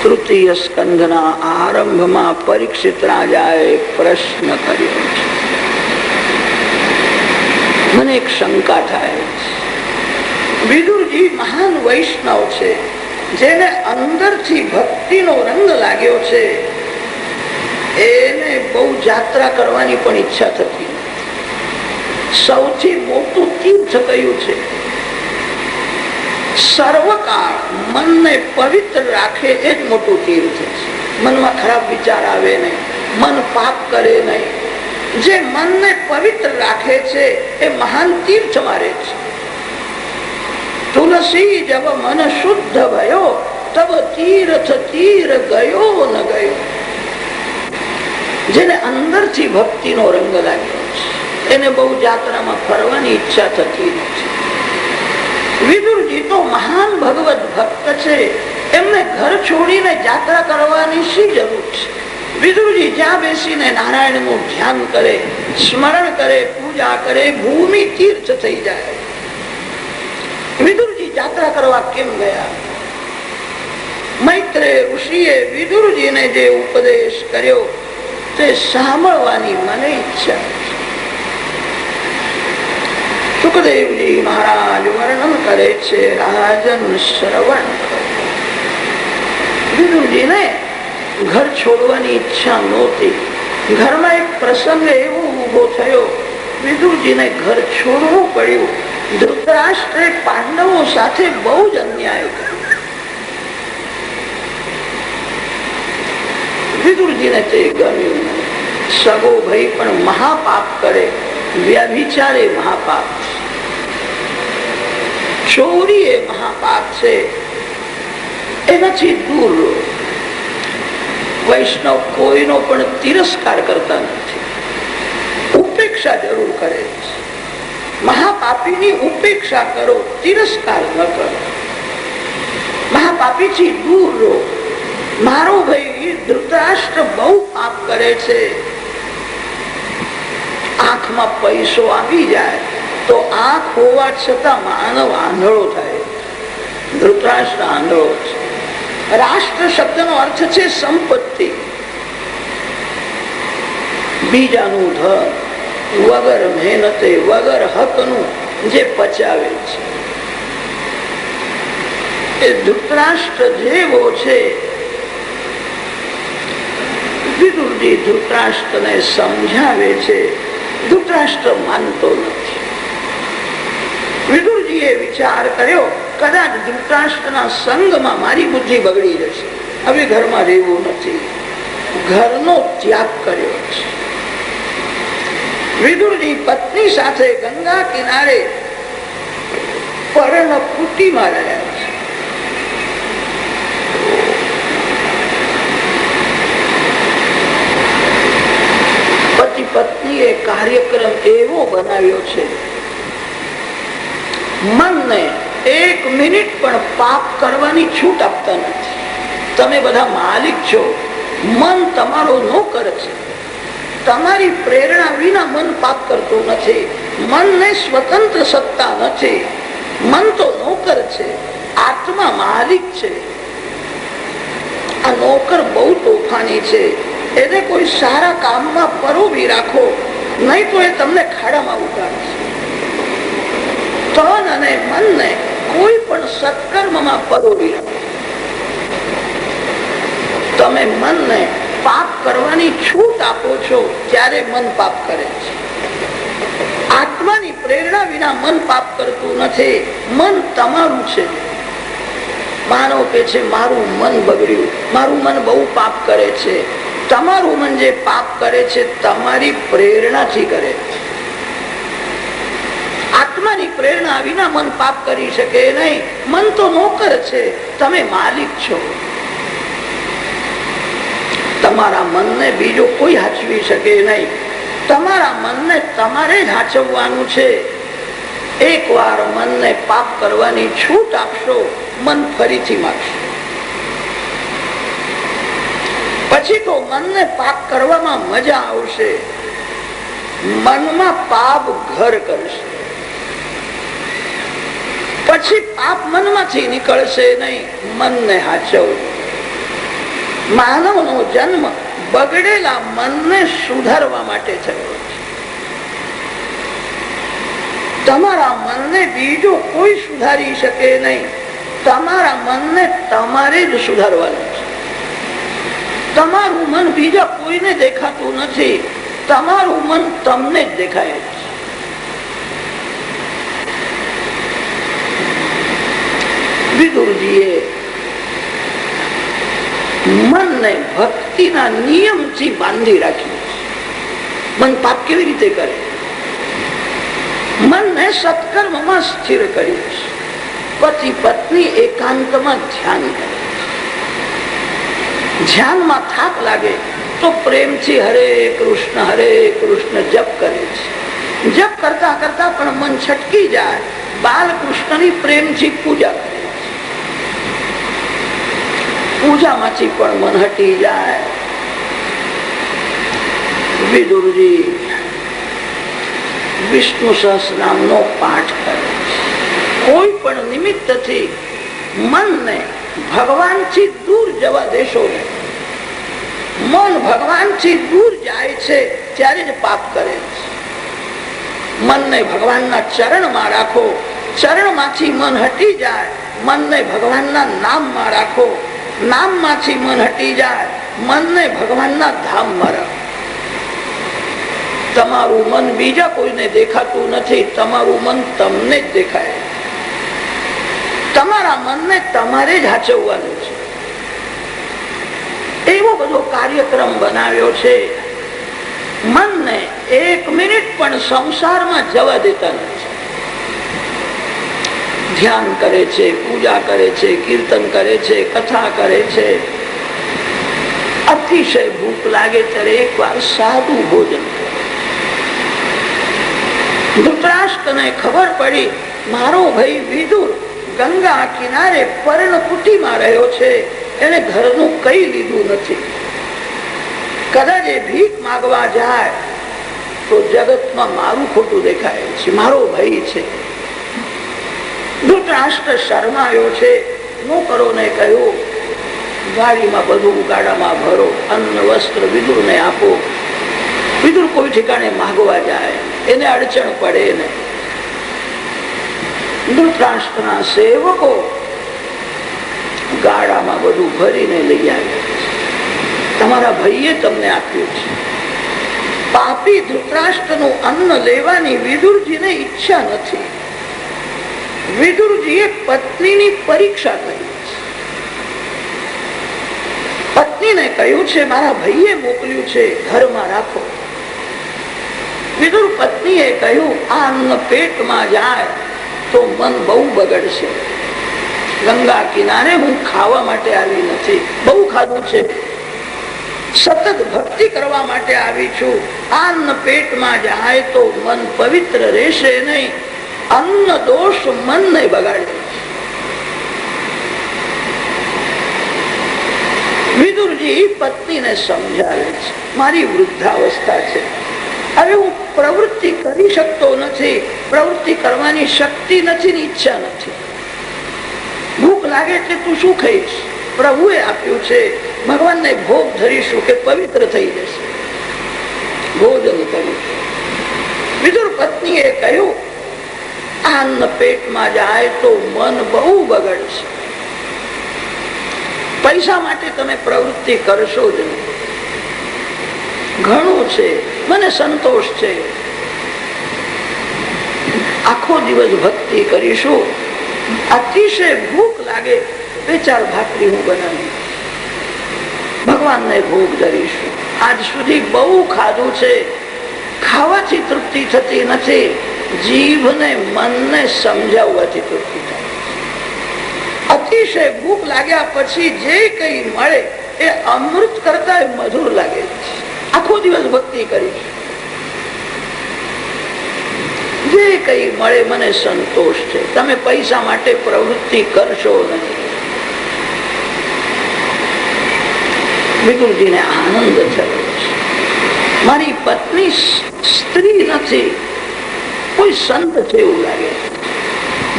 તૃતીય સ્કંધના આરંભમાં પરીક્ષિત રાજાએ પ્રશ્ન કર્યો છે. મને એક શંકા થાય છે. વિદુરજી મહાન વૈષ્ણવ છે, જેને અંદરથી ભક્તિનો રંગ લાગ્યો છે. એને બહુ યાત્રા કરવાની પણ ઈચ્છા થતી. સૌથી મોટું તીર્થ કયું છે? સર્વકાળ મનને પવિત્ર રાખે એ જ મોટું તીર્થ છે. મનમાં ખરાબ વિચાર આવે નહીં, મન પાપ કરે નહીં. જે મનને પવિત્ર રાખે છે એ મહાન તીર્થ મારે છે. તુલસી જબ મન શુદ્ધ ભયો તબ તીર્થ તીર ગયો ન ગયો. જેને અંદરથી ભક્તિનો રંગ લાગ્યો છે એને બહુ યાત્રામાં ફરવાની ઈચ્છા થતી નથી. વિદુરજી તો મહાન ભગવત ભક્ત છે, એમને ઘર છોડીને યાત્રા કરવાની શી જરૂર છે? વિદુરજી જ્યાં બેસીને નારાયણ નું ધ્યાન કરે, સ્મરણ કરે, પૂજા કરે, ભૂમિ તીર્થ થઈ જાય. વિદુરજી યાત્રા કરવા કેમ ગયા? મૈત્રેય ઋષિએ વિદુરજીને જે ઉપદેશ કર્યો તે સાંભળવાની મને ઈચ્છા છે. સુખદેવજી મહારાજ વર્ણન કરે છે, રાજન શ્રવણ કરો. વિદુરજીને ઘર છોડવાની ઈચ્છા નહોતી. ઘરમાં એક પ્રસંગ એવો ઉભો થયો, વિદુરજીને ઘર છોડવું પડ્યું. ધૃતરાષ્ટ્રે પાંડવો સાથે બહુ જ અન્યાય કર્યો. વિદુરજીને તે ગમ્યું નહીં. સગો ભાઈ પણ મહાપાપ કરે, વ્યભિચારે મહાપાપ છે, ચોરી એ મહાપાપ છે. એનાથી દૂર રહો. વૈષ્ણવ કોઈનો પણ તિરસ્કાર કરતા નથી, ઉપેક્ષા જરૂર કરે છે. મહાપાપીની ઉપેક્ષા કરો, તિરસ્કાર ન કરો. મહાપાપીથી દૂર રહો. મારો ભાઈ ધૃતરાષ્ટ્ર બહુ પાપ કરે છે. આંખમાં પૈસો આવી જાય તો આંખ હોવા છતાં માનવ આંધળો થાય. ધૃતરાષ્ટ્ર આંધળો છે. રાષ્ટ્ર શબ્દનો અર્થ છે સંપત્તિ. બીજાનું ધન વગર મહેનતે, વગર હકનું જે પચાવે છે એ ધૃતરાષ્ટ્ર જેવો છે. વિદુરજી ધૃતરાષ્ટ્રને સમજાવે છે, ધૃતરાષ્ટ્ર માનતો નથી. વિદુરજીએ વિચાર કર્યો, કદાચ ધૃતરાષ્ટ્રના સંગમાં મારી બુદ્ધિ બગડી જશે. હવે ઘરમાં રહેવું નથી. ઘરનો ત્યાગ કર્યો છે. વિદુરજી પત્ની સાથે ગંગા કિનારે પર્ણકુટીમાં રહ્યા છે. પતિ પત્નીએ કાર્યક્રમ એવો બનાવ્યો છે, મનને એક મિનિટ પણ પાપ કરવાની છૂટ આપતા નથી. તમે બધા માલિક છો, મન તમારો નોકર છે. તમારી પ્રેરણા વિના મન પાપ કરતું નથી. મનને સ્વતંત્ર સત્તા નથી. મન તો નોકર છે, આત્મા માલિક છે. આ નોકર બહુ તોફાની છે. એને કોઈ સારા કામમાં પરોવી રાખો, નહીં તો એ તમને ખાડામાં ઉગાડશે. તન અને મનને કોઈ પણ સત્કર્મમાં પરોવી રાખો. તમે મનને પાપ કરવાની છૂટ આપો છો ત્યારે મન પાપ કરે છે. આત્માની પ્રેરણા વિના મન પાપ કરતું નથી. મન તમારું છે. માનો કે છે મારું મન બગડ્યું, મારું મન બહુ પાપ કરે છે. તમારું મન જે પાપ કરે છે તમારી પ્રેરણાથી કરે છે. આત્માની પ્રેરણા વિના મન પાપ કરી શકે નહીં. મન તો નોકર છે, તમે માલિક છો. તમારા મનને બીજો કોઈ હાચવી શકે નહીં. તમારા મનને તમારે જ હાચવવાનું છે. એકવાર મનને પાપ કરવાની છૂટ આપશો, મન ફરીથી માગશે. પછી તો મનને પાપ કરવામાં મજા આવશે. મનમાં પાપ ઘર કરશે. પછી પાપ મનમાંથી નીકળશે નહીં. મનને હાચવવું. માનવનો જન્મ બગડેલા મનને સુધારવા માટે થયો છે. તમારા મનને બીજો કોઈ સુધારી શકે નહીં. તમારા મનને તમારે જ સુધારવાનું છે. તમારું મન બીજા કોઈને દેખાતું નથી. તમારું મન તમને જ દેખાય છે. વિદુરજીએ મનને ભક્તિના નિયમથી બાંધી રાખ્યું. મન પાપ કેવી રીતે કરે? મનને સત્કર્મમાં સ્થિર કર્યું છે. પતિ પત્ની એકાંતમાં ધ્યાન કરે. ધ્યાનમાં થાક લાગે તો પ્રેમથી હરે કૃષ્ણ જપ કરે છે. જપ કરતા કરતા પણ મન છટકી જાય, બાલકૃષ્ણની પ્રેમથી પૂજા કરે. પૂજામાંથી પણ મન હટી જાય. વિદુરજી વિષ્ણુ સહસ્રનામનો પાઠ કરે. કોઈ પણ નિમિત્તથી મનને ભગવાનથી દૂર જવા દેશો નહીં. મન ભગવાનથી દૂર જાય છે ત્યારે જ પાપ કરે છે. મનને ભગવાનના ચરણમાં રાખો. ચરણમાંથી મન હટી જાય, મનને ભગવાનના નામમાં રાખો. નામમાંથી મન હટી જાય, મનને ભગવાનના ધામમાં રાખો. તમારું મન બીજા કોઈને દેખાતું નથી. તમારું મન તમને જ દેખાય. તમારા મનને તમારે જ હાચવવાનું છે. એવો બધો કાર્યક્રમ બનાવ્યો છે. મનને એક મિનિટ પણ સંસારમાં જવા દેતા નથી. ધ્યાન કરે છે, પૂજા કરે છે, કીર્તન કરે છે, કથા કરે છે. અતિશય ભૂખ લાગે ત્યારે એકવાર સાદું ભોજન કરે. ધૃતરાષ્ટ્રને ખબર પડી મારો ભાઈ વિદુર ગંગા કિનારે પર્ણકુટીમાં રહ્યો છે. એને ઘરનું કઈ લીધું નથી. કદાચ એ ભીખ માંગવા જાય તો જગતમાં મારું ખોટું દેખાય છે. મારો ભાઈ છે. ધૃતરાષ્ટ્ર શરમાયો છે. નોકરોને કહ્યું ગાડીમાં બધું ગાડામાં ભરો, અન્ન વસ્ત્ર વિદુરને આપો. વિદુર કોઈ ઠેકાણે માંગવા જાય એને અડચણ પડે ને. ધૃતરાષ્ટ્રના સેવકો ગાડામાં બધું ભરીને લઈ આવ્યા. તમારા ભાઈએ તમને આપ્યું છે. પાપી ધૃતરાષ્ટ્રનું અન્ન લેવાની વિદુરજીને ઈચ્છા નથી. વિદુરજીએ પત્નીની પરીક્ષા કરી. પત્નીને કહ્યું છે મારા ભાઈએ મોકલ્યું છે, ઘરમાં રાખો. વિદુર પત્નીએ કહ્યું આ અન્ન પેટમાં જાય તો મન બહુ બગડશે. ગંગા કિનારે હું ખાવા માટે આવી નથી. બહુ ખાધું છે. સતત ભક્તિ કરવા માટે આવી છું. અન્ન પેટમાં જાય તો મન પવિત્ર રહેશે નહીં. અન્ન દોષ મનને બગાડે. વિદુરજી પત્નીને સમજાવે છે મારી વૃદ્ધાવસ્થા છે, હવે હું પ્રવૃત્તિ કરી શકતો નથી. પ્રવૃત્તિ કરવાની શક્તિ નથી ને ઈચ્છા નથી. ભૂખ લાગે એટલે તું શું ખાઈશ? પ્રભુએ આપ્યું છે. ભગવાનને ભોગ ધરીશું કે પવિત્ર થઈ જશે. ભોજન કર્યું. વિદુર પત્નીએ કહ્યું અન્ન પેટમાં જાય તો મન બહુ બગડશે. પૈસા માટે તમે પ્રવૃત્તિ કરશો જ નહીં. ઘણું છે, મને સંતોષ છે. આખો દિવસ ભક્તિ કરીશું. અતિશય ભૂખ લાગે 2-4 ભાખરી હું બનાવી ભગવાનને ભોગ ધરીશું. આજ સુધી બહુ ખાધું છે, ખાવાથી તૃપ્તિ થતી નથી. જીભને મનને સમજાવવાથી તૃપ્તિ થાય. અતિશય ભૂખ લાગ્યા પછી જે કઈ મળે એ અમૃત કરતા મધુર લાગે છે. આખો દિવસ ભક્તિ કરીશ. જે કઈ મળે મને સંતોષ છે. તમે પૈસા માટે પ્રવૃત્તિ કરશો નહીં. વિદુરજીને આનંદ થયો છે. મારી પત્ની સ્ત્રી નથી, કોઈ સંત છે એવું લાગે.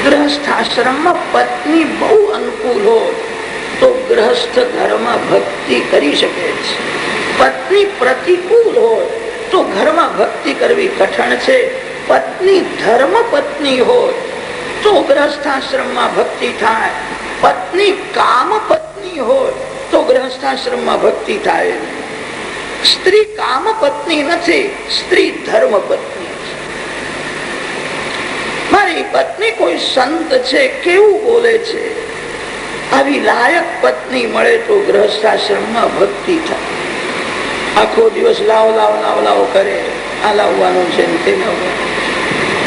ગૃહસ્થ આશ્રમમાં પત્ની બહુ અનુકૂળ હોય, તો ગ્રહસ્થ ઘરમાં ભક્તિ કરી શકે છે. પત્ની પ્રતિકૂળ હોય તો ઘરમાં ભક્તિ કરવી કઠણ છે. પત્ની ધર્મ પત્ની હોય તો ગ્રહસ્થાશ્રમમાં ભક્તિ થાય. પત્ની કામ પત્ની હોય તો ગ્રહસ્થાશ્રમમાં ભક્તિ થાય. સ્ત્રી કામ પત્ની નથી, સ્ત્રી ધર્મ પત્ની છે. મારી પત્ની કોઈ સંત છે, કેવું બોલે છે, આવી લાયક પત્ની મળે તો ગ્રહસ્થાશ્રમમાં ભક્તિ થાય. આખો દિવસ લાવ લાવ લાવ લાવ કરે, આ લાવવાનું છે તે લાવવાનું,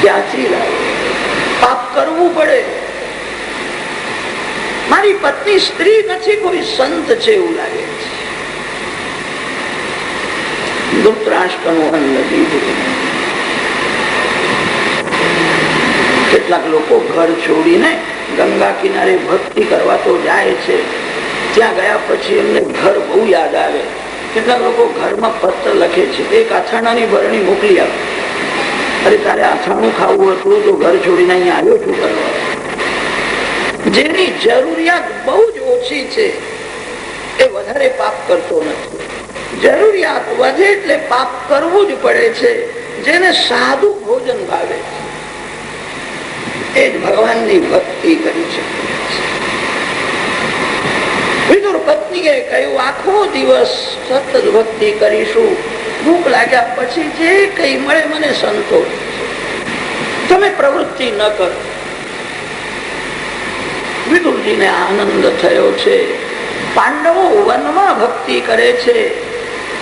ક્યાંથી લાવે? પાપ કરવું પડે. મારી પત્ની સ્ત્રી નથી, કોઈ સંત છે એવું લાગે છે. ધૃતરાષ્ટ્રનું અન્ન દીધું. કેટલાક લોકો ઘર છોડીને ગંગા કિનારે ભક્તિ કરવા તો જાય છે. ત્યાં ગયા પછી એમને ઘર બહુ યાદ આવે. કેટલાક લોકો ઘરમાં પત્ર લખે છે, એક અથાણાની ભરણી મોકલી આપે. અરે તારે અથાણું ખાવું હતું તો ઘર છોડીને અહીંયા આવ્યો છું કરવા. જેની જરૂરિયાત બહુ જ ઓછી છે એ વધારે પાપ કરતો નથી. જરૂરિયાત વધે એટલે પાપ કરવું જ પડે છે. જેને સાદું ભોજન ભાવે એ જ ભગવાનની ભક્તિ કરી શકે છે. વિદુર પત્નીએ કહ્યું, આખો દિવસ સતત ભક્તિ કરીશું, ભૂખ લાગ્યા પછી જે કઈ મળે મને સંતોષ, તમે પ્રવૃત્તિ ન કરો. વિદુરજીને આનંદ થયો છે. પાંડવો વનમાં ભક્તિ કરે છે,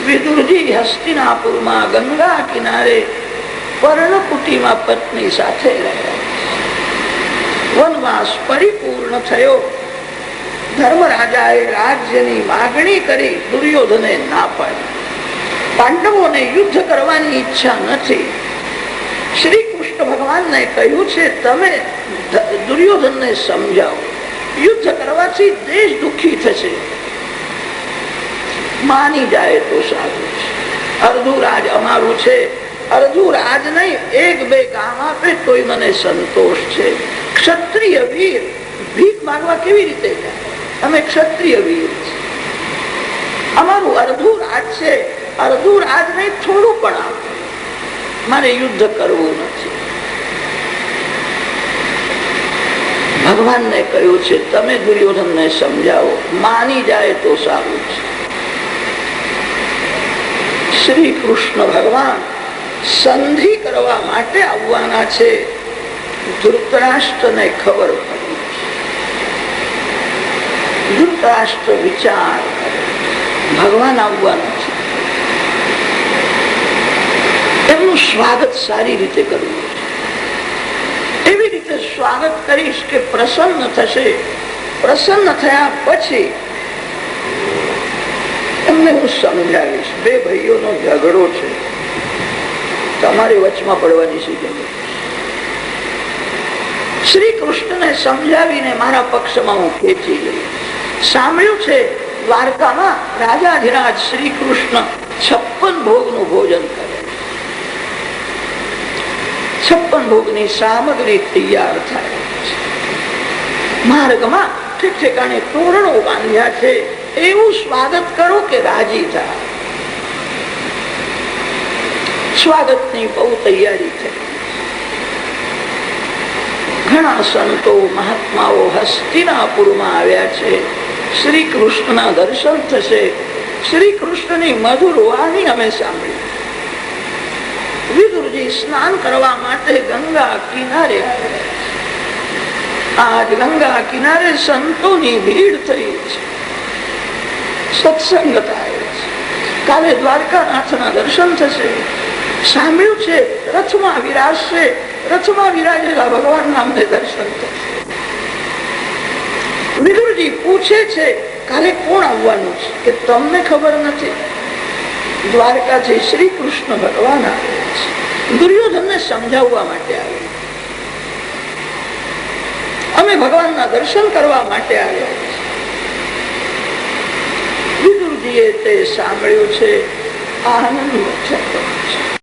વિદુરજી હસ્તિનાપુરમાં ગંગા કિનારે પર્ણકુટીમાં પત્ની સાથે રહ્યા. વનવાસ પરિપૂર્ણ થયો. ધર્મરાજાએ રાજ્યની માગણી કરી, દુર્યોધને ના પાડી. પાંડવોને યુદ્ધ કરવાની ઈચ્છા નથી. શ્રી કૃષ્ણ ભગવાનને કહ્યું છે, તમે દુર્યોધનને સમજાવો, યુદ્ધ કરવાથી દેશ દુઃખી થશે. માની જાય તો સારું છે. અડધું રાજ અમારું છે, અડધું રાજ નહીં, એક બે કામ આપે તોય મને સંતોષ છે. ક્ષત્રિય વીર ભીખ માંગવા કેવી રીતે જાય? અમે ક્ષત્રિય વીર છે, અમારું અડધું રાજ છે, અડધું રાજ નહીં, થોડું પણ આપે, મારે યુદ્ધ કરવું નથી. ભગવાનને કહ્યું છે, તમે દુર્યોધનને સમજાવો, માની જાય તો સારું છે. શ્રી કૃષ્ણ ભગવાન સંધિ કરવા માટે આવવાના છે. ધૃતરાષ્ટ્રને ખબર પડી. ધૃતરાષ્ટ્ર વિચાર, ભગવાન આવવાના છે, એમનું સ્વાગત સારી રીતે કરવું છે. એવી રીતે સ્વાગત કરીશ કે પ્રસન્ન થશે. પ્રસન્ન થયા પછી એમને હું સમજાવીશ, બે ભાઈઓનો ઝઘડો છે, તમારે વચમાં પડવાની છે જરૂર. શ્રી કૃષ્ણને સમજાવીને મારા પક્ષમાં હું ખેંચી લઈ. સાંભળ્યું છે દ્વારકામાં રાજાધિરાજ શ્રી કૃષ્ણ 56 ભોગનું ભોજન કરે. 56 ભોગની સામગ્રી તૈયાર થાય છે. માર્ગમાં ઠેક ઠેકાણે તોરણો બાંધ્યા છે. એવું સ્વાગત કરો કે રાજી થાય. સ્વાગતની બહુ તૈયારી થઈ. ઘણા સંતો મહાત્માઓ હસ્તિનાપુરમાં આવ્યા છે. શ્રી કૃષ્ણના દર્શન થશે. શ્રી કૃષ્ણની મધુર વાણી અમે સાંભળી. વિદુરજી સ્નાન કરવા માટે ગંગા કિનારે આવ્યા. આજ ગંગા કિનારે સંતોની ભીડ થઈ છે, સત્સંગ થાય છે. કાલે દ્વારકાનાથના દર્શન થશે. સાંભળ્યું છે રથમાં વિરાજશે, રથમાં વિરાજેલા ભગવાનના અમને દર્શન થશે. વિદુરજી પૂછે છે, કાલે કોણ આવવાનું છે? કે તમને ખબર નથી. દ્વારકાથી શ્રી કૃષ્ણ ભગવાન આવે છે, દુર્યોધનને સમજાવવા માટે આવે. અમે ભગવાનના દર્શન કરવા માટે આવ્યા છે. વિદુરજીએ તે સાંભળ્યું છે, આનંદ થયો છે.